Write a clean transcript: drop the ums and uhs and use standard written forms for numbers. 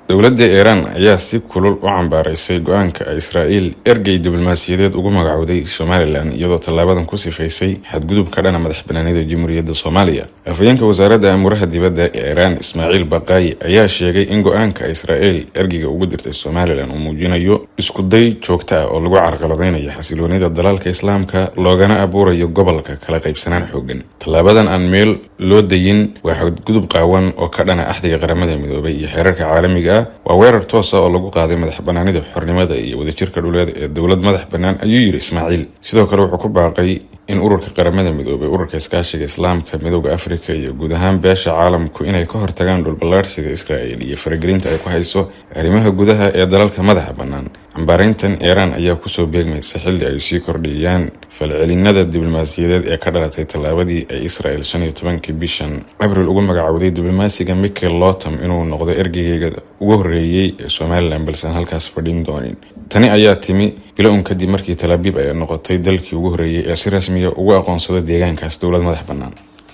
dowladda Iran ayaa si kulul u cambaaraysay go'aanka Israa'iil ergey diblomaasiyadeed ugu magacowday Somaliland iyadoo tallaabadan ku sifaysay xadgudub ka dhana madaxbannaanida Jamhuuriyadda Soomaaliya. Afhayeenka wasaaradda amuraha dibadda ee Iran Ismaaciil Baqaayi ayaa sheegay in go'aanka Israa'iil ergeyga ugu dirtay Somaliland uu muujinayo isku day joogto ah oo lagu carqaladeynayo xasiloonida dalalka Islaamka loogana abuurayo gobolka kala qaybsanaan xooggan. Tallaabadan aan meel loo dayin waa xadgudub qaawan oo ka dhana axdiga qaramada midoobay iyo xeerarka caalamiga waa weerar toos ah oo lagu qaaday madaxbannaanida xornimada iyo wadajirka dhuleed ee dowlad madax bannaan ayuu yiri Ismaaciil. Sidoo kale wuxuu ku baaqay in ururka qaramada midoobay ururka iskaashiga Islaamka midowga Afrika iyo guud ahaan beesha caalamku inay ka hortagaan dhul ballaarsiga Israa'iil iyo faragelinta ay ku hayso arrimaha gudaha ee dalalka madaxa bannaan. Cambaareyntan Iran ayaa ku soo beegmaysa xilli ay sii kordhiyaan falcelinada diblomaasiyadeed ee ka dhalatay tallaabadii ay Israa'iil 15 bishan Abriil ugu magacowday diblomaasiga Michael Lotam inuu noqdo ergeyga ugu horeeyay ee Somaliland balse halkaas fadhin doonin. Tani ayaa timi bilo kadib markii Tel Aviv ay noqotay dalkii ugu horeeyay ee si rasmi ah ugu aqoonsaday deegaankaas dowlad madax bannaan.